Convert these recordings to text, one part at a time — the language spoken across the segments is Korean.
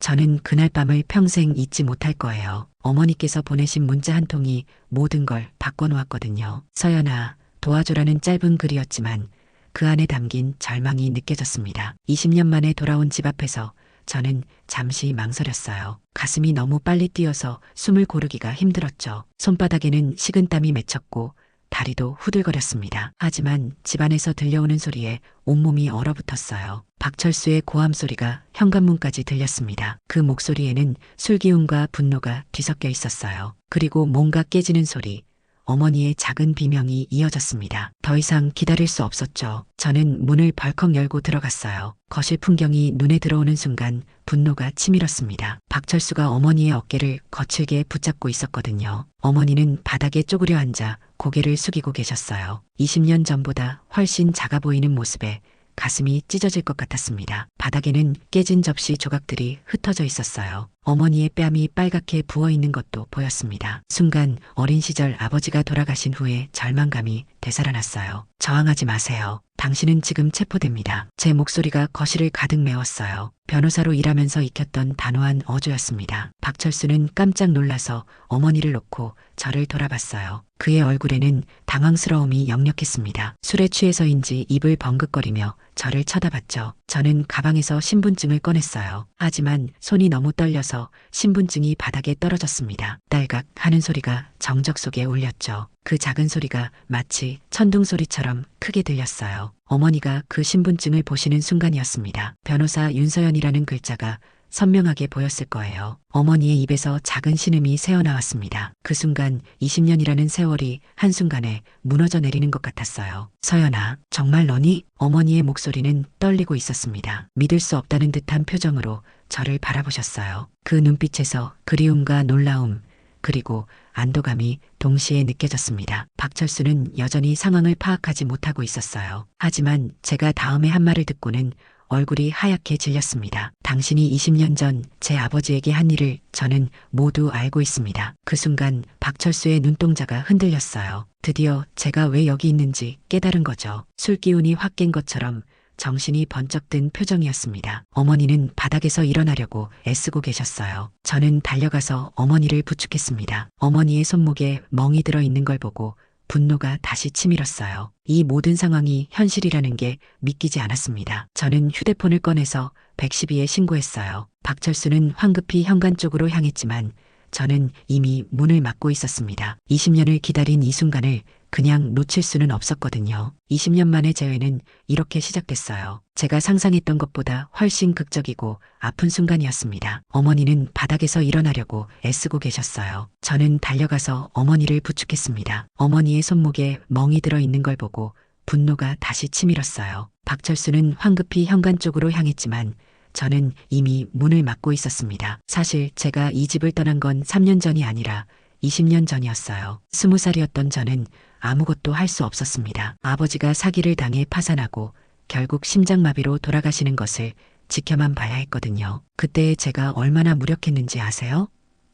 저는 그날 밤을 평생 잊지 못할 거예요. 어머니께서 보내신 문자 한 통이 모든 걸 바꿔놓았거든요. 서연아, 도와줘라는 짧은 글이었지만 그 안에 담긴 절망이 느껴졌습니다. 20년 만에 돌아온 집 앞에서 저는 잠시 망설였어요. 가슴이 너무 빨리 뛰어서 숨을 고르기가 힘들었죠. 손바닥에는 식은땀이 맺혔고 다리도 후들거렸습니다. 하지만 집안에서 들려오는 소리에 온몸이 얼어붙었어요. 박철수의 고함 소리가 현관문까지 들렸습니다. 그 목소리에는 술기운과 분노가 뒤섞여 있었어요. 그리고 뭔가 깨지는 소리, 어머니의 작은 비명이 이어졌습니다. 더 이상 기다릴 수 없었죠. 저는 문을 벌컥 열고 들어갔어요. 거실 풍경이 눈에 들어오는 순간 분노가 치밀었습니다. 박철수가 어머니의 어깨를 거칠게 붙잡고 있었거든요. 어머니는 바닥에 쪼그려 앉아 고개를 숙이고 계셨어요. 20년 전보다 훨씬 작아 보이는 모습에 가슴이 찢어질 것 같았습니다. 바닥에는 깨진 접시 조각들이 흩어져 있었어요. 어머니의 뺨이 빨갛게 부어있는 것도 보였습니다. 순간 어린 시절 아버지가 돌아가신 후에 절망감이 되살아났어요. 저항하지 마세요. 당신은 지금 체포됩니다. 제 목소리가 거실을 가득 메웠어요. 변호사로 일하면서 익혔던 단호한 어조였습니다. 박철수는 깜짝 놀라서 어머니를 놓고 저를 돌아봤어요. 그의 얼굴에는 당황스러움이 역력했습니다. 술에 취해서인지 입을 벙긋거리며 저를 쳐다봤죠. 저는 가방에서 신분증을 꺼냈어요. 하지만 손이 너무 떨려서 신분증이 바닥에 떨어졌습니다. 딸각 하는 소리가 정적 속에 울렸죠. 그 작은 소리가 마치 천둥 소리처럼 크게 들렸어요. 어머니가 그 신분증을 보시는 순간이었습니다. 변호사 윤서연이라는 글자가 선명하게 보였을 거예요. 어머니의 입에서 작은 신음이 새어나왔습니다. 그 순간 20년이라는 세월이 한순간에 무너져 내리는 것 같았어요. 서연아, 정말 너니? 어머니의 목소리는 떨리고 있었습니다. 믿을 수 없다는 듯한 표정으로 저를 바라보셨어요. 그 눈빛에서 그리움과 놀라움, 그리고 안도감이 동시에 느껴졌습니다. 박철수는 여전히 상황을 파악하지 못하고 있었어요. 하지만 제가 다음에 한 말을 듣고는 얼굴이 하얗게 질렸습니다. 당신이 20년 전 제 아버지에게 한 일을 저는 모두 알고 있습니다. 그 순간 박철수의 눈동자가 흔들렸어요. 드디어 제가 왜 여기 있는지 깨달은 거죠. 술기운이 확 깬 것처럼 정신이 번쩍 든 표정이었습니다. 어머니는 바닥에서 일어나려고 애쓰고 계셨어요. 저는 달려가서 어머니를 부축했습니다. 어머니의 손목에 멍이 들어 있는 걸 보고 분노가 다시 치밀었어요. 이 모든 상황이 현실이라는 게 믿기지 않았습니다. 저는 휴대폰을 꺼내서 112에 신고했어요. 박철수는 황급히 현관 쪽으로 향했지만 저는 이미 문을 막고 있었습니다. 20년을 기다린 이 순간을 그냥 놓칠 수는 없었거든요. 20년 만의 재회는 이렇게 시작됐어요. 제가 상상했던 것보다 훨씬 극적이고 아픈 순간이었습니다. 어머니는 바닥에서 일어나려고 애쓰고 계셨어요. 저는 달려가서 어머니를 부축했습니다. 어머니의 손목에 멍이 들어 있는 걸 보고 분노가 다시 치밀었어요. 박철수는 황급히 현관 쪽으로 향했지만 저는 이미 문을 막고 있었습니다. 사실 제가 이 집을 떠난 건 3년 전이 아니라 20년 전이었어요. 20살이었던 저는 아무것도 할 수 없었습니다. 아버지가 사기를 당해 파산하고 결국 심장마비로 돌아가시는 것을 지켜만 봐야 했거든요. 그때 제가 얼마나 무력했는지 아세요?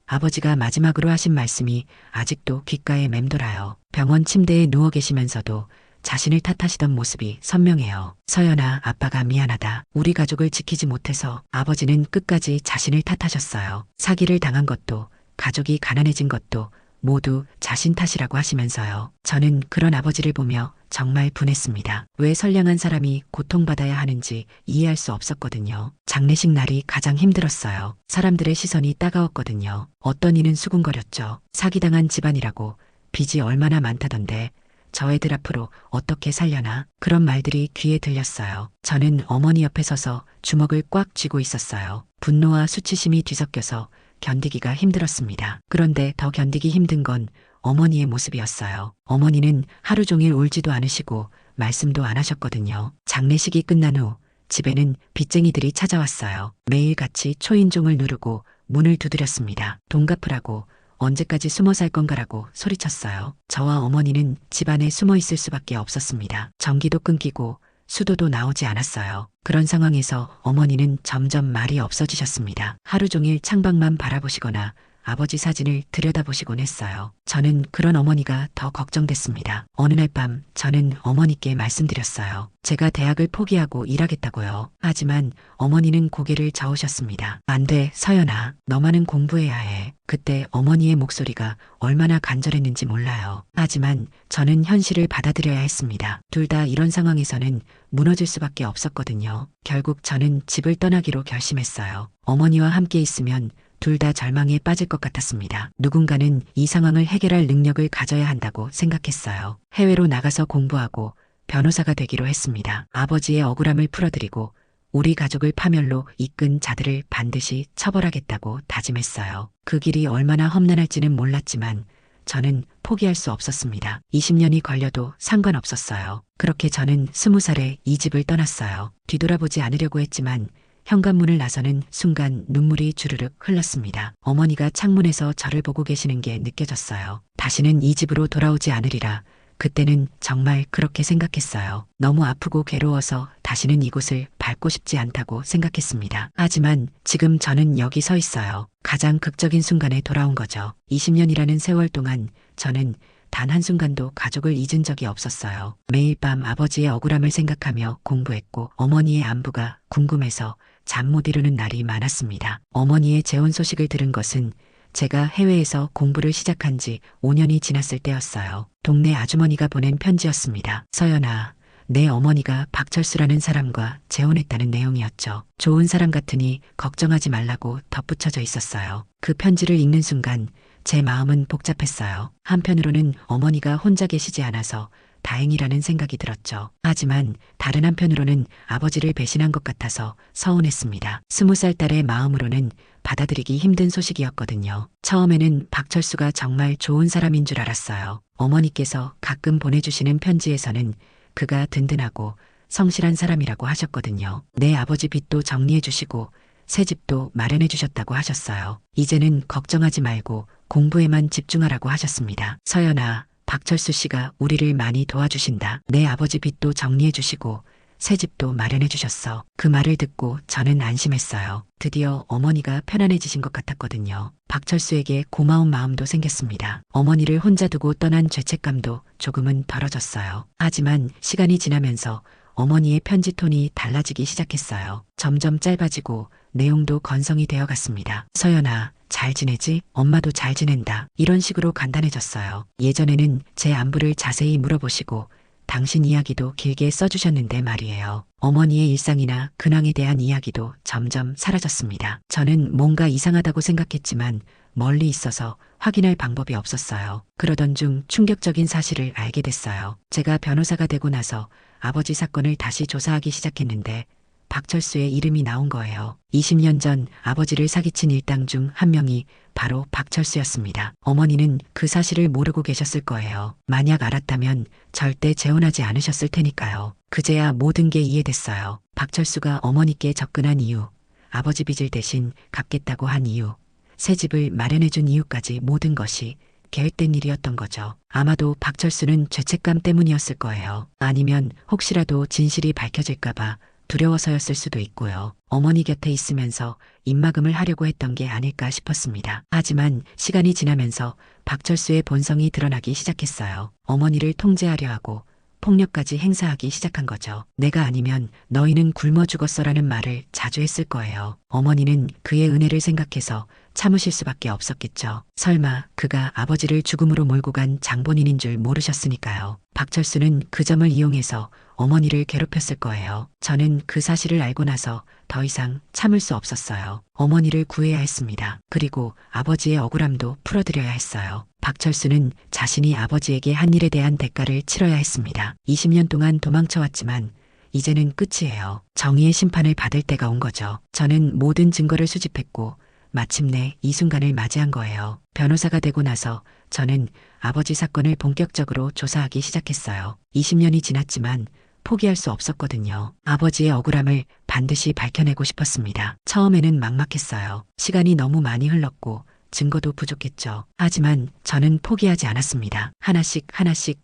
아버지가 마지막으로 하신 말씀이 아직도 귓가에 맴돌아요. 병원 침대에 누워 계시면서도 자신을 탓하시던 모습이 선명해요. 서연아, 아빠가 미안하다. 우리 가족을 지키지 못해서. 아버지는 끝까지 자신을 탓하셨어요. 사기를 당한 것도, 가족이 가난해진 것도 모두 자신 탓이라고 하시면서요. 저는 그런 아버지를 보며 정말 분했습니다. 왜 선량한 사람이 고통받아야 하는지 이해할 수 없었거든요. 장례식 날이 가장 힘들었어요. 사람들의 시선이 따가웠거든요. 어떤 이는 수군거렸죠. 사기당한 집안이라고, 빚이 얼마나 많다던데 저 애들 앞으로 어떻게 살려나? 그런 말들이 귀에 들렸어요. 저는 어머니 옆에 서서 주먹을 꽉 쥐고 있었어요. 분노와 수치심이 뒤섞여서 견디기가 힘들었습니다. 그런데 더 견디기 힘든 건 어머니의 모습이었어요. 어머니는 하루 종일 울지도 않으시고 말씀도 안 하셨거든요. 장례식이 끝난 후 집에는 빚쟁이들이 찾아왔어요. 매일같이 초인종을 누르고 문을 두드렸습니다. 돈 갚으라고, 언제까지 숨어 살 건가라고 소리쳤어요. 저와 어머니는 집안에 숨어 있을 수밖에 없었습니다. 전기도 끊기고 수도도 나오지 않았어요. 그런 상황에서 어머니는 점점 말이 없어지셨습니다. 하루 종일 창밖만 바라보시거나 아버지 사진을 들여다보시곤 했어요. 저는 그런 어머니가 더 걱정됐습니다. 어느 날 밤 저는 어머니께 말씀드렸어요. 제가 대학을 포기하고 일하겠다고요. 하지만 어머니는 고개를 저으셨습니다. 안 돼, 서연아. 너만은 공부해야 해. 그때 어머니의 목소리가 얼마나 간절했는지 몰라요. 하지만 저는 현실을 받아들여야 했습니다. 둘 다 이런 상황에서는 무너질 수밖에 없었거든요. 결국 저는 집을 떠나기로 결심했어요. 어머니와 함께 있으면 둘 다 절망에 빠질 것 같았습니다. 누군가는 이 상황을 해결할 능력을 가져야 한다고 생각했어요. 해외로 나가서 공부하고 변호사가 되기로 했습니다. 아버지의 억울함을 풀어드리고 우리 가족을 파멸로 이끈 자들을 반드시 처벌하겠다고 다짐했어요. 그 길이 얼마나 험난할지는 몰랐지만 저는 포기할 수 없었습니다. 20년이 걸려도 상관없었어요. 그렇게 저는 20살에 이 집을 떠났어요. 뒤돌아보지 않으려고 했지만 현관문을 나서는 순간 눈물이 주르륵 흘렀습니다. 어머니가 창문에서 저를 보고 계시는 게 느껴졌어요. 다시는 이 집으로 돌아오지 않으리라. 그때는 정말 그렇게 생각했어요. 너무 아프고 괴로워서 다시는 이곳을 밟고 싶지 않다고 생각했습니다. 하지만 지금 저는 여기 서 있어요. 가장 극적인 순간에 돌아온 거죠. 20년이라는 세월 동안 저는 단 한순간도 가족을 잊은 적이 없었어요. 매일 밤 아버지의 억울함을 생각하며 공부했고 어머니의 안부가 궁금해서 잠 못 이루는 날이 많았습니다. 어머니의 재혼 소식을 들은 것은 제가 해외에서 공부를 시작한 지 5년이 지났을 때였어요. 동네 아주머니가 보낸 편지였습니다. 서연아, 내 어머니가 박철수라는 사람과 재혼했다는 내용이었죠. 좋은 사람 같으니 걱정하지 말라고 덧붙여져 있었어요. 그 편지를 읽는 순간 제 마음은 복잡했어요. 한편으로는 어머니가 혼자 계시지 않아서 다행이라는 생각이 들었죠. 하지만 다른 한편으로는 아버지를 배신한 것 같아서 서운했습니다. 20살 딸의 마음으로는 받아들이기 힘든 소식이었거든요. 처음에는 박철수가 정말 좋은 사람인 줄 알았어요. 어머니께서 가끔 보내주시는 편지에서는 그가 든든하고 성실한 사람이라고 하셨거든요. 내 아버지 빚도 정리해 주시고 새 집도 마련해 주셨다고 하셨어요. 이제는 걱정하지 말고 공부에만 집중하라고 하셨습니다. 서연아, 박철수 씨가 우리를 많이 도와주신다. 내 아버지 빚도 정리해 주시고 새 집도 마련해 주셨어. 그 말을 듣고 저는 안심했어요. 드디어 어머니가 편안해지신 것 같았거든요. 박철수에게 고마운 마음도 생겼습니다. 어머니를 혼자 두고 떠난 죄책감도 조금은 덜어졌어요. 하지만 시간이 지나면서 어머니의 편지 톤이 달라지기 시작했어요. 점점 짧아지고 내용도 건성이 되어갔습니다. 서연아, 잘 지내지? 엄마도 잘 지낸다. 이런 식으로 간단해졌어요. 예전에는 제 안부를 자세히 물어보시고 당신 이야기도 길게 써주셨는데 말이에요. 어머니의 일상이나 근황에 대한 이야기도 점점 사라졌습니다. 저는 뭔가 이상하다고 생각했지만 멀리 있어서 확인할 방법이 없었어요. 그러던 중 충격적인 사실을 알게 됐어요. 제가 변호사가 되고 나서 아버지 사건을 다시 조사하기 시작했는데 박철수의 이름이 나온 거예요. 20년 전 아버지를 사기친 일당 중 한 명이 바로 박철수였습니다. 어머니는 그 사실을 모르고 계셨을 거예요. 만약 알았다면 절대 재혼하지 않으셨을 테니까요. 그제야 모든 게 이해됐어요. 박철수가 어머니께 접근한 이유, 아버지 빚을 대신 갚겠다고 한 이유, 새 집을 마련해준 이유까지 모든 것이 계획된 일이었던 거죠. 아마도 박철수는 죄책감 때문이었을 거예요. 아니면 혹시라도 진실이 밝혀질까봐 두려워서였을 수도 있고요. 어머니 곁에 있으면서 입막음을 하려고 했던 게 아닐까 싶었습니다. 하지만 시간이 지나면서 박철수의 본성이 드러나기 시작했어요. 어머니를 통제하려 하고 폭력까지 행사하기 시작한 거죠. 내가 아니면 너희는 굶어 죽었어라는 말을 자주 했을 거예요. 어머니는 그의 은혜를 생각해서 참으실 수밖에 없었겠죠. 설마 그가 아버지를 죽음으로 몰고 간 장본인인 줄 모르셨으니까요. 박철수는 그 점을 이용해서 어머니를 괴롭혔을 거예요. 저는 그 사실을 알고 나서 더 이상 참을 수 없었어요. 어머니를 구해야 했습니다. 그리고 아버지의 억울함도 풀어드려야 했어요. 박철수는 자신이 아버지에게 한 일에 대한 대가를 치러야 했습니다. 20년 동안 도망쳐왔지만 이제는 끝이에요. 정의의 심판을 받을 때가 온 거죠. 저는 모든 증거를 수집했고 마침내 이 순간을 맞이한 거예요. 변호사가 되고 나서 저는 아버지 사건을 본격적으로 조사하기 시작했어요. 20년이 지났지만 포기할 수 없었거든요. 아버지의 억울함을 반드시 밝혀내고 싶었습니다. 처음에는 막막했어요. 시간이 너무 많이 흘렀고 증거도 부족했죠. 하지만 저는 포기하지 않았습니다. 하나씩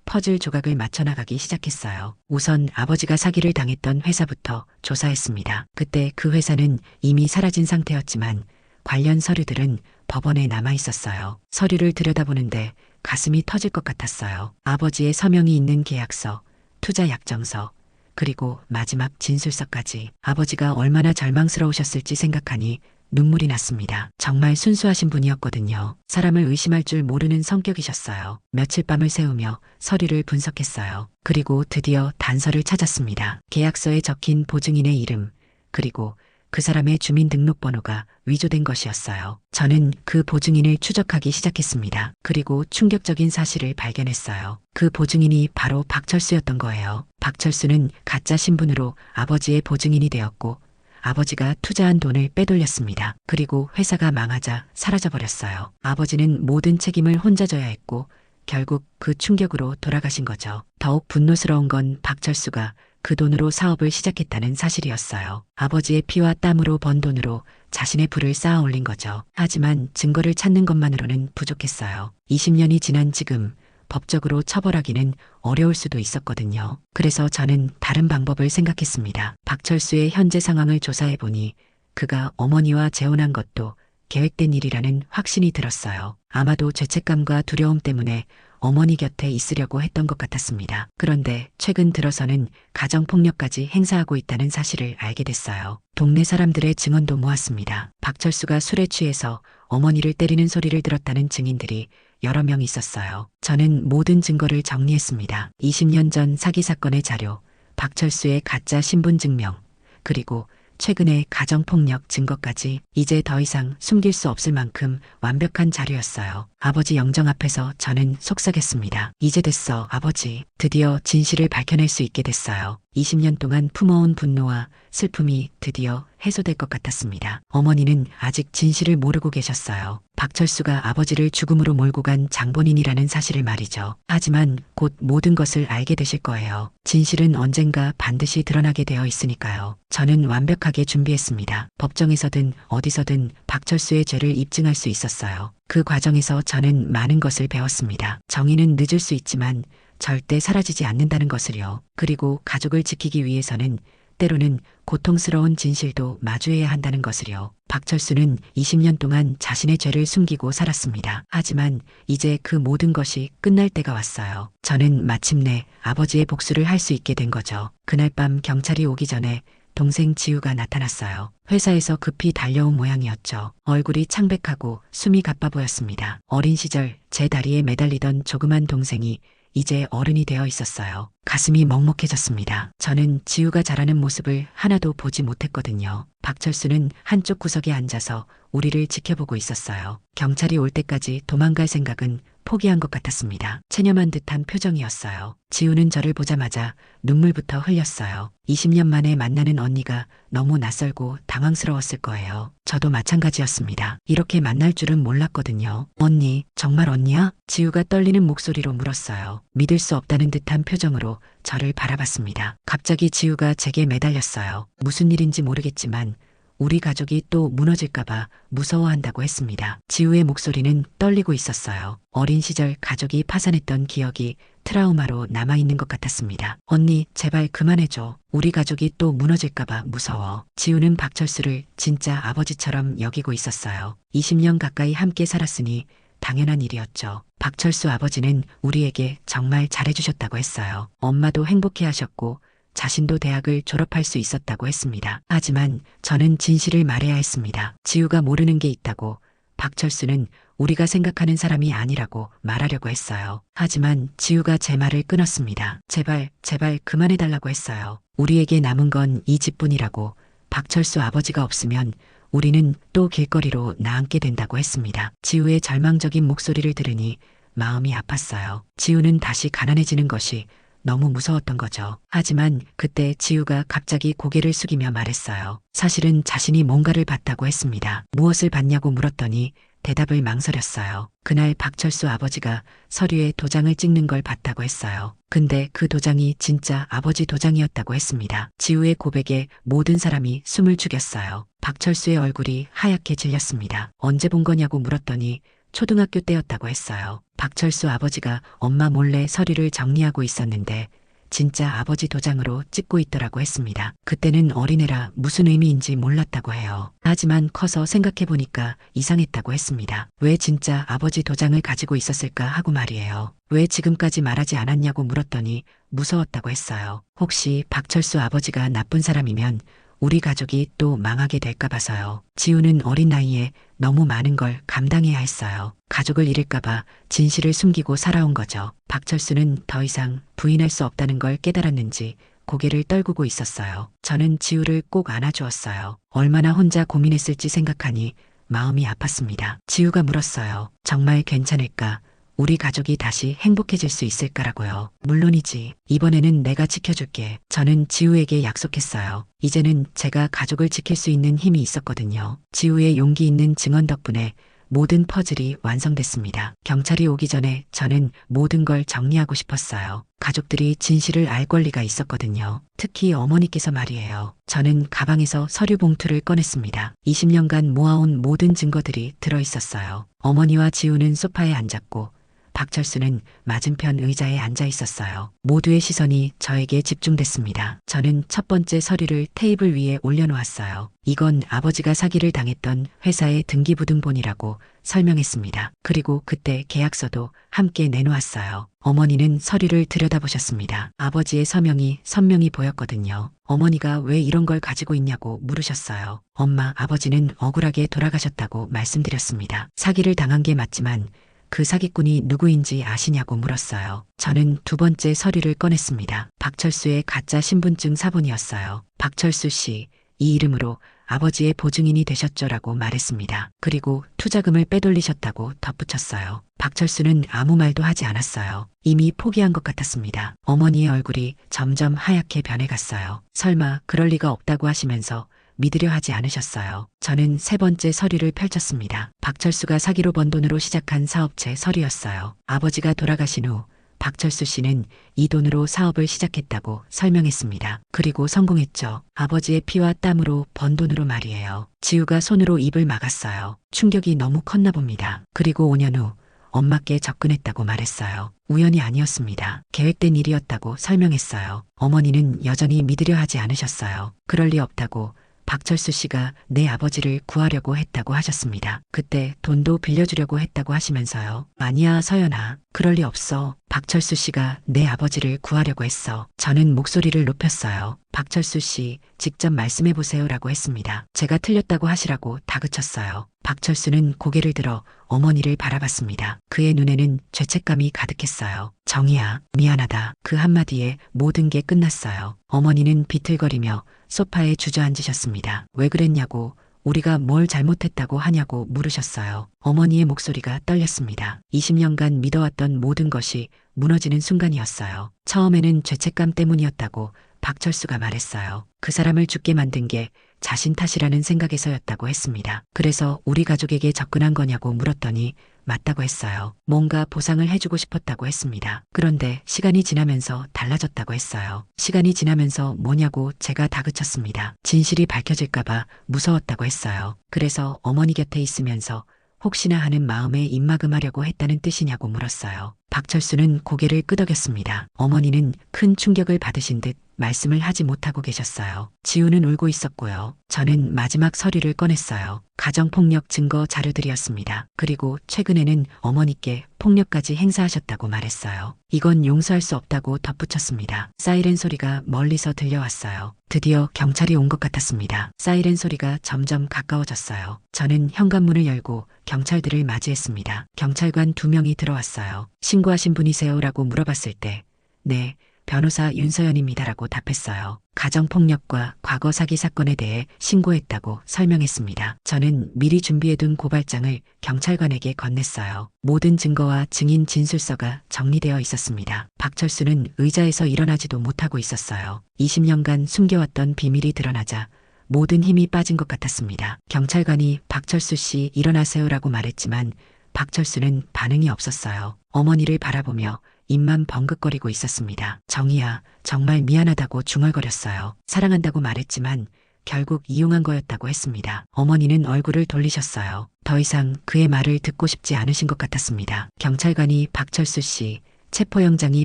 퍼즐 조각을 맞춰나가기 시작했어요. 우선 아버지가 사기를 당했던 회사부터 조사했습니다. 그때 그 회사는 이미 사라진 상태였지만 관련 서류들은 법원에 남아 있었어요. 서류를 들여다보는데 가슴이 터질 것 같았어요. 아버지의 서명이 있는 계약서, 투자 약정서, 그리고 마지막 진술서까지. 아버지가 얼마나 절망스러우셨을지 생각하니 눈물이 났습니다. 정말 순수하신 분이었거든요. 사람을 의심할 줄 모르는 성격이셨어요. 며칠 밤을 새우며 서류를 분석했어요. 그리고 드디어 단서를 찾았습니다. 계약서에 적힌 보증인의 이름, 그리고 그 사람의 주민등록번호가 위조된 것이었어요. 저는 그 보증인을 추적하기 시작했습니다. 그리고 충격적인 사실을 발견했어요. 그 보증인이 바로 박철수였던 거예요. 박철수는 가짜 신분으로 아버지의 보증인이 되었고 아버지가 투자한 돈을 빼돌렸습니다. 그리고 회사가 망하자 사라져버렸어요. 아버지는 모든 책임을 혼자 져야 했고 결국 그 충격으로 돌아가신 거죠. 더욱 분노스러운 건 박철수가 그 돈으로 사업을 시작했다는 사실이었어요. 아버지의 피와 땀으로 번 돈으로 자신의 부를 쌓아 올린 거죠. 하지만 증거를 찾는 것만으로는 부족했어요. 20년이 지난 지금 법적으로 처벌하기는 어려울 수도 있었거든요. 그래서 저는 다른 방법을 생각했습니다. 박철수의 현재 상황을 조사해보니 그가 어머니와 재혼한 것도 계획된 일이라는 확신이 들었어요. 아마도 죄책감과 두려움 때문에 어머니 곁에 있으려고 했던 것 같았습니다. 그런데 최근 들어서는 가정폭력까지 행사하고 있다는 사실을 알게 됐어요. 동네 사람들의 증언도 모았습니다. 박철수가 술에 취해서 어머니를 때리는 소리를 들었다는 증인들이 여러 명 있었어요. 저는 모든 증거를 정리했습니다. 20년 전 사기 사건의 자료, 박철수의 가짜 신분증명, 그리고 최근의 가정폭력 증거까지. 이제 더 이상 숨길 수 없을 만큼 완벽한 자료였어요. 아버지 영정 앞에서 저는 속삭였습니다. 이제 됐어, 아버지. 드디어 진실을 밝혀낼 수 있게 됐어요. 20년 동안 품어온 분노와 슬픔이 드디어 해소될 것 같았습니다. 어머니는 아직 진실을 모르고 계셨어요. 박철수가 아버지를 죽음으로 몰고 간 장본인이라는 사실을 말이죠. 하지만 곧 모든 것을 알게 되실 거예요. 진실은 언젠가 반드시 드러나게 되어 있으니까요. 저는 완벽하게 준비했습니다. 법정에서든 어디서든 박철수의 죄를 입증할 수 있었어요. 그 과정에서 저는 많은 것을 배웠습니다. 정의는 늦을 수 있지만 절대 사라지지 않는다는 것을요. 그리고 가족을 지키기 위해서는 때로는 고통스러운 진실도 마주해야 한다는 것을요. 박철수는 20년 동안 자신의 죄를 숨기고 살았습니다. 하지만 이제 그 모든 것이 끝날 때가 왔어요. 저는 마침내 아버지의 복수를 할 수 있게 된 거죠. 그날 밤 경찰이 오기 전에 동생 지우가 나타났어요. 회사에서 급히 달려온 모양이었죠. 얼굴이 창백하고 숨이 가빠 보였습니다. 어린 시절 제 다리에 매달리던 조그만 동생이 이제 어른이 되어 있었어요. 가슴이 먹먹해졌습니다. 저는 지우가 자라는 모습을 하나도 보지 못했거든요. 박철수는 한쪽 구석에 앉아서 우리를 지켜보고 있었어요. 경찰이 올 때까지 도망갈 생각은 포기한 것 같았습니다. 체념한 듯한 표정이었어요. 지우는 저를 보자마자 눈물부터 흘렸어요. 20년 만에 만나는 언니가 너무 낯설고 당황스러웠을 거예요. 저도 마찬가지였습니다. 이렇게 만날 줄은 몰랐거든요. 언니, 정말 언니야? 지우가 떨리는 목소리로 물었어요. 믿을 수 없다는 듯한 표정으로 저를 바라봤습니다. 갑자기 지우가 제게 매달렸어요. 무슨 일인지 모르겠지만 우리 가족이 또 무너질까봐 무서워한다고 했습니다. 지우의 목소리는 떨리고 있었어요. 어린 시절 가족이 파산했던 기억이 트라우마로 남아있는 것 같았습니다. 언니, 제발 그만해줘. 우리 가족이 또 무너질까봐 무서워. 지우는 박철수를 진짜 아버지처럼 여기고 있었어요. 20년 가까이 함께 살았으니 당연한 일이었죠. 박철수 아버지는 우리에게 정말 잘해주셨다고 했어요. 엄마도 행복해하셨고 자신도 대학을 졸업할 수 있었다고 했습니다. 하지만 저는 진실을 말해야 했습니다. 지우가 모르는 게 있다고. 박철수는 우리가 생각하는 사람이 아니라고 말하려고 했어요. 하지만 지우가 제 말을 끊었습니다. 제발 그만해달라고 했어요. 우리에게 남은 건 이 집뿐이라고. 박철수 아버지가 없으면 우리는 또 길거리로 나앉게 된다고 했습니다. 지우의 절망적인 목소리를 들으니 마음이 아팠어요. 지우는 다시 가난해지는 것이 너무 무서웠던 거죠. 하지만 그때 지우가 갑자기 고개를 숙이며 말했어요. 사실은 자신이 뭔가를 봤다고 했습니다. 무엇을 봤냐고 물었더니 대답을 망설였어요. 그날 박철수 아버지가 서류에 도장을 찍는 걸 봤다고 했어요. 근데 그 도장이 진짜 아버지 도장이었다고 했습니다. 지우의 고백에 모든 사람이 숨을 죽였어요. 박철수의 얼굴이 하얗게 질렸습니다. 언제 본 거냐고 물었더니 초등학교 때였다고 했어요. 박철수 아버지가 엄마 몰래 서류를 정리하고 있었는데 진짜 아버지 도장으로 찍고 있더라고 했습니다. 그때는 어린애라 무슨 의미인지 몰랐다고 해요. 하지만 커서 생각해보니까 이상했다고 했습니다. 왜 진짜 아버지 도장을 가지고 있었을까 하고 말이에요. 왜 지금까지 말하지 않았냐고 물었더니 무서웠다고 했어요. 혹시 박철수 아버지가 나쁜 사람이면 우리 가족이 또 망하게 될까 봐서요. 지우는 어린 나이에 너무 많은 걸 감당해야 했어요. 가족을 잃을까 봐 진실을 숨기고 살아온 거죠. 박철수는 더 이상 부인할 수 없다는 걸 깨달았는지 고개를 떨구고 있었어요. 저는 지우를 꼭 안아주었어요. 얼마나 혼자 고민했을지 생각하니 마음이 아팠습니다. 지우가 물었어요. 정말 괜찮을까? 우리 가족이 다시 행복해질 수 있을까라고요. 물론이지. 이번에는 내가 지켜줄게. 저는 지우에게 약속했어요. 이제는 제가 가족을 지킬 수 있는 힘이 있었거든요. 지우의 용기 있는 증언 덕분에 모든 퍼즐이 완성됐습니다. 경찰이 오기 전에 저는 모든 걸 정리하고 싶었어요. 가족들이 진실을 알 권리가 있었거든요. 특히 어머니께서 말이에요. 저는 가방에서 서류 봉투를 꺼냈습니다. 20년간 모아온 모든 증거들이 들어있었어요. 어머니와 지우는 소파에 앉았고 박철수는 맞은편 의자에 앉아 있었어요. 모두의 시선이 저에게 집중됐습니다. 저는 첫 번째 서류를 테이블 위에 올려놓았어요. 이건 아버지가 사기를 당했던 회사의 등기부등본이라고 설명했습니다. 그리고 그때 계약서도 함께 내놓았어요. 어머니는 서류를 들여다보셨습니다. 아버지의 서명이 선명히 보였거든요. 어머니가 왜 이런 걸 가지고 있냐고 물으셨어요. 엄마, 아버지는 억울하게 돌아가셨다고 말씀드렸습니다. 사기를 당한 게 맞지만 그 사기꾼이 누구인지 아시냐고 물었어요. 저는 두 번째 서류를 꺼냈습니다. 박철수의 가짜 신분증 사본이었어요. 박철수 씨, 이 이름으로 아버지의 보증인이 되셨죠라고 말했습니다. 그리고 투자금을 빼돌리셨다고 덧붙였어요. 박철수는 아무 말도 하지 않았어요. 이미 포기한 것 같았습니다. 어머니의 얼굴이 점점 하얗게 변해갔어요. 설마 그럴 리가 없다고 하시면서 믿으려 하지 않으셨어요. 저는 세 번째 서류를 펼쳤습니다. 박철수가 사기로 번 돈으로 시작한 사업체 서류였어요. 아버지가 돌아가신 후 박철수 씨는 이 돈으로 사업을 시작했다고 설명했습니다. 그리고 성공했죠. 아버지의 피와 땀으로 번 돈으로 말이에요. 지우가 손으로 입을 막았어요. 충격이 너무 컸나 봅니다. 그리고 5년 후 엄마께 접근했다고 말했어요. 우연이 아니었습니다. 계획된 일이었다고 설명했어요. 어머니는 여전히 믿으려 하지 않으셨어요. 그럴 리 없다고 박철수 씨가 내 아버지를 구하려고 했다고 하셨습니다. 그때 돈도 빌려주려고 했다고 하시면서요. 아니야, 서연아. 그럴 리 없어. 박철수 씨가 내 아버지를 구하려고 했어. 저는 목소리를 높였어요. 박철수 씨, 직접 말씀해 보세요라고 했습니다. 제가 틀렸다고 하시라고 다그쳤어요. 박철수는 고개를 들어 어머니를 바라봤습니다. 그의 눈에는 죄책감이 가득했어요. 정희야, 미안하다. 그 한마디에 모든 게 끝났어요. 어머니는 비틀거리며 소파에 주저앉으셨습니다. 왜 그랬냐고, 우리가 뭘 잘못했다고 하냐고 물으셨어요. 어머니의 목소리가 떨렸습니다. 20년간 믿어왔던 모든 것이 무너지는 순간이었어요. 처음에는 죄책감 때문이었다고 박철수가 말했어요. 그 사람을 죽게 만든 게 자신 탓이라는 생각에서였다고 했습니다. 그래서 우리 가족에게 접근한 거냐고 물었더니 맞다고 했어요. 뭔가 보상을 해주고 싶었다고 했습니다. 그런데 시간이 지나면서 달라졌다고 했어요. 시간이 지나면서 뭐냐고 제가 다그쳤습니다. 진실이 밝혀질까봐 무서웠다고 했어요. 그래서 어머니 곁에 있으면서 혹시나 하는 마음에 입막음하려고 했다는 뜻이냐고 물었어요. 박철수는 고개를 끄덕였습니다. 어머니는 큰 충격을 받으신 듯 말씀을 하지 못하고 계셨어요. 지우는 울고 있었고요. 저는 마지막 서류를 꺼냈어요. 가정폭력 증거 자료들이었습니다. 그리고 최근에는 어머니께 폭력까지 행사하셨다고 말했어요. 이건 용서할 수 없다고 덧붙였습니다. 사이렌 소리가 멀리서 들려왔어요. 드디어 경찰이 온 것 같았습니다. 사이렌 소리가 점점 가까워졌어요. 저는 현관문을 열고 경찰들을 맞이했습니다. 경찰관 2명이 들어왔어요. 신고하신 분이세요라고 물어봤을 때 네, 변호사 윤서연입니다라고 답했어요. 가정폭력과 과거 사기 사건에 대해 신고했다고 설명했습니다. 저는 미리 준비해둔 고발장을 경찰관에게 건넸어요. 모든 증거와 증인 진술서가 정리되어 있었습니다. 박철수는 의자에서 일어나지도 못하고 있었어요. 20년간 숨겨왔던 비밀이 드러나자 모든 힘이 빠진 것 같았습니다. 경찰관이 박철수 씨 일어나세요라고 말했지만 박철수는 반응이 없었어요. 어머니를 바라보며 입만 벙긋거리고 있었습니다. 정희야, 정말 미안하다고 중얼거렸어요. 사랑한다고 말했지만 결국 이용한 거였다고 했습니다. 어머니는 얼굴을 돌리셨어요. 더 이상 그의 말을 듣고 싶지 않으신 것 같았습니다. 경찰관이 박철수 씨 체포영장이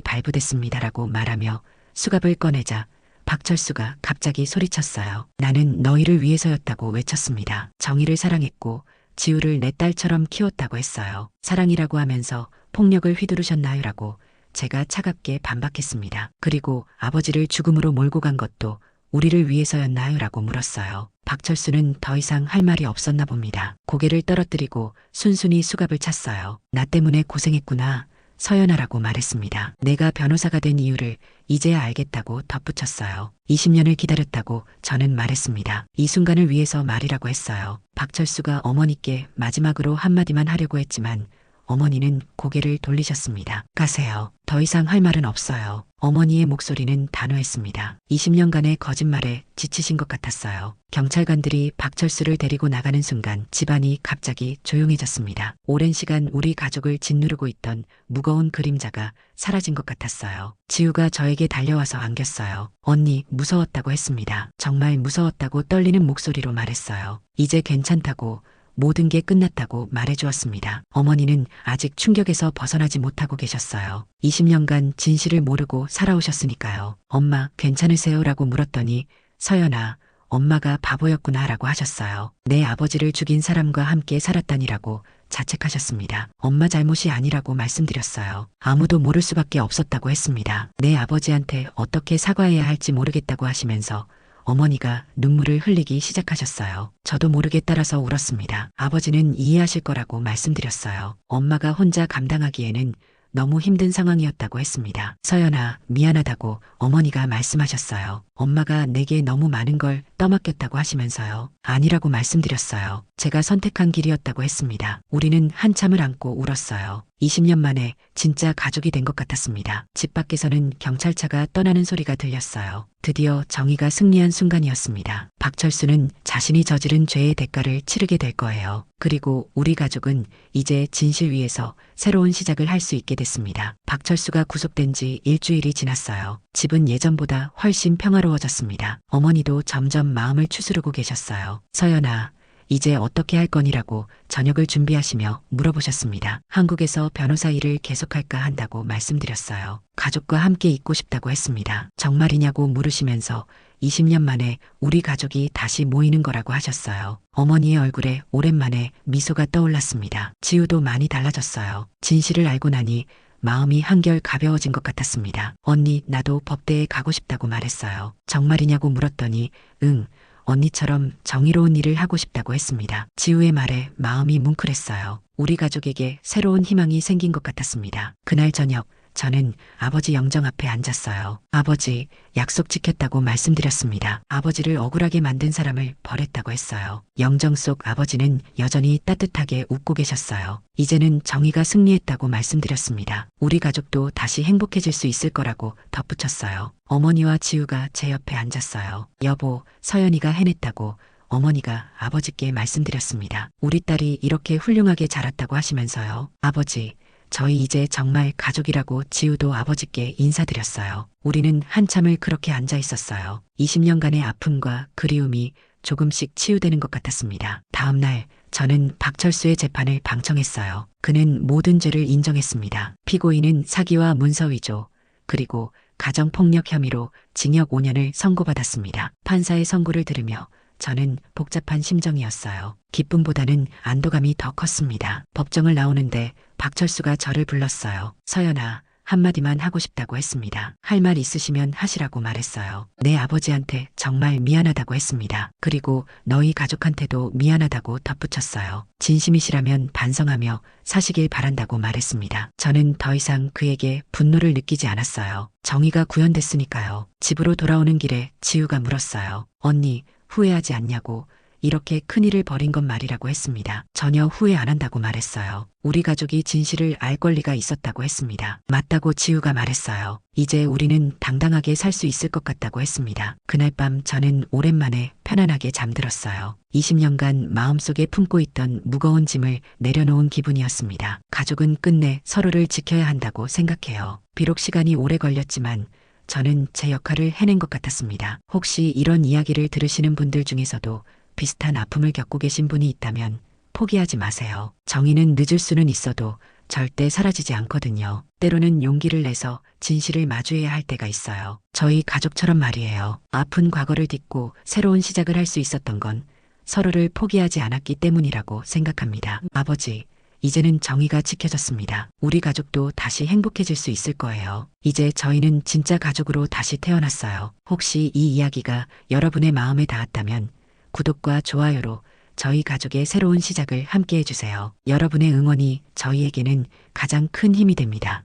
발부됐습니다라고 말하며 수갑을 꺼내자 박철수가 갑자기 소리쳤어요. 나는 너희를 위해서였다고 외쳤습니다. 정희를 사랑했고 지우를 내 딸처럼 키웠다고 했어요. 사랑이라고 하면서 폭력을 휘두르셨나요? 라고 제가 차갑게 반박했습니다. 그리고 아버지를 죽음으로 몰고 간 것도 우리를 위해서였나요? 라고 물었어요. 박철수는 더 이상 할 말이 없었나 봅니다. 고개를 떨어뜨리고 순순히 수갑을 찼어요. 나 때문에 고생했구나. 서연아라고 말했습니다. 내가 변호사가 된 이유를 이제야 알겠다고 덧붙였어요. 20년을 기다렸다고 저는 말했습니다. 이 순간을 위해서 말이라고 했어요. 박철수가 어머니께 마지막으로 한마디만 하려고 했지만 어머니는 고개를 돌리셨습니다. 가세요. 더 이상 할 말은 없어요. 어머니의 목소리는 단호했습니다. 20년간의 거짓말에 지치신 것 같았어요. 경찰관들이 박철수를 데리고 나가는 순간 집안이 갑자기 조용해졌습니다. 오랜 시간 우리 가족을 짓누르고 있던 무거운 그림자가 사라진 것 같았어요. 지우가 저에게 달려와서 안겼어요. 언니, 무서웠다고 했습니다. 정말 무서웠다고 떨리는 목소리로 말했어요. 이제 괜찮다고, 모든 게 끝났다고 말해주었습니다. 어머니는 아직 충격에서 벗어나지 못하고 계셨어요. 20년간 진실을 모르고 살아오셨으니까요. 엄마, 괜찮으세요? 라고 물었더니 서연아, 엄마가 바보였구나 라고 하셨어요. 내 아버지를 죽인 사람과 함께 살았다니라고 자책하셨습니다. 엄마 잘못이 아니라고 말씀드렸어요. 아무도 모를 수밖에 없었다고 했습니다. 내 아버지한테 어떻게 사과해야 할지 모르겠다고 하시면서 어머니가 눈물을 흘리기 시작하셨어요. 저도 모르게 따라서 울었습니다. 아버지는 이해하실 거라고 말씀드렸어요. 엄마가 혼자 감당하기에는 너무 힘든 상황이었다고 했습니다. 서연아, 미안하다고 어머니가 말씀하셨어요. 엄마가 내게 너무 많은 걸 떠맡겼다고 하시면서요. 아니라고 말씀드렸어요. 제가 선택한 길이었다고 했습니다. 우리는 한참을 안고 울었어요. 20년 만에 진짜 가족이 된 것 같았습니다. 집 밖에서는 경찰차가 떠나는 소리가 들렸어요. 드디어 정의가 승리한 순간이었습니다. 박철수는 자신이 저지른 죄의 대가를 치르게 될 거예요. 그리고 우리 가족은 이제 진실 위에서 새로운 시작을 할 수 있게 됐습니다. 박철수가 구속된 지 일주일이 지났어요. 집은 예전보다 훨씬 평화로워졌습니다. 어머니도 점점 마음을 추스르고 계셨어요. 서연아, 이제 어떻게 할 거니라고 저녁을 준비하시며 물어보셨습니다. 한국에서 변호사 일을 계속할까 한다고 말씀드렸어요. 가족과 함께 있고 싶다고 했습니다. 정말이냐고 물으시면서 20년 만에 우리 가족이 다시 모이는 거라고 하셨어요. 어머니의 얼굴에 오랜만에 미소가 떠올랐습니다. 지우도 많이 달라졌어요. 진실을 알고 나니 마음이 한결 가벼워진 것 같았습니다. 언니, 나도 법대에 가고 싶다고 말했어요. 정말이냐고 물었더니 응, 언니처럼 정의로운 일을 하고 싶다고 했습니다. 지우의 말에 마음이 뭉클했어요. 우리 가족에게 새로운 희망이 생긴 것 같았습니다. 그날 저녁 저는 아버지 영정 앞에 앉았어요. 아버지, 약속 지켰다고 말씀드렸습니다. 아버지를 억울하게 만든 사람을 벌했다고 했어요. 영정 속 아버지는 여전히 따뜻하게 웃고 계셨어요. 이제는 정의가 승리했다고 말씀드렸습니다. 우리 가족도 다시 행복해질 수 있을 거라고 덧붙였어요. 어머니와 지우가 제 옆에 앉았어요. 여보, 서연이가 해냈다고 어머니가 아버지께 말씀드렸습니다. 우리 딸이 이렇게 훌륭하게 자랐다고 하시면서요. 아버지, 저희 이제 정말 가족이라고 지우도 아버지께 인사드렸어요. 우리는 한참을 그렇게 앉아 있었어요. 20년간의 아픔과 그리움이 조금씩 치유되는 것 같았습니다. 다음 날 저는 박철수의 재판을 방청했어요. 그는 모든 죄를 인정했습니다. 피고인은 사기와 문서위조, 그리고 가정폭력 혐의로 징역 5년을 선고받았습니다. 판사의 선고를 들으며 저는 복잡한 심정이었어요. 기쁨보다는 안도감이 더 컸습니다. 법정을 나오는데 박철수가 저를 불렀어요. 서연아, 한마디만 하고 싶다고 했습니다. 할 말 있으시면 하시라고 말했어요. 내 아버지한테 정말 미안하다고 했습니다. 그리고 너희 가족한테도 미안하다고 덧붙였어요. 진심이시라면 반성하며 사시길 바란다고 말했습니다. 저는 더 이상 그에게 분노를 느끼지 않았어요. 정의가 구현됐으니까요. 집으로 돌아오는 길에 지우가 물었어요. 언니, 후회하지 않냐고. 이렇게 큰일을 벌인 건 말이라고 했습니다. 전혀 후회 안 한다고 말했어요. 우리 가족이 진실을 알 권리가 있었다고 했습니다. 맞다고 지우가 말했어요. 이제 우리는 당당하게 살 수 있을 것 같다고 했습니다. 그날 밤 저는 오랜만에 편안하게 잠들었어요. 20년간 마음속에 품고 있던 무거운 짐을 내려놓은 기분이었습니다. 가족은 끝내 서로를 지켜야 한다고 생각해요. 비록 시간이 오래 걸렸지만 저는 제 역할을 해낸 것 같았습니다. 혹시 이런 이야기를 들으시는 분들 중에서도 비슷한 아픔을 겪고 계신 분이 있다면 포기하지 마세요. 정의는 늦을 수는 있어도 절대 사라지지 않거든요. 때로는 용기를 내서 진실을 마주해야 할 때가 있어요. 저희 가족처럼 말이에요. 아픈 과거를 딛고 새로운 시작을 할 수 있었던 건 서로를 포기하지 않았기 때문이라고 생각합니다. 아버지, 이제는 정의가 지켜졌습니다. 우리 가족도 다시 행복해질 수 있을 거예요. 이제 저희는 진짜 가족으로 다시 태어났어요. 혹시 이 이야기가 여러분의 마음에 닿았다면 구독과 좋아요로 저희 가족의 새로운 시작을 함께 해주세요. 여러분의 응원이 저희에게는 가장 큰 힘이 됩니다.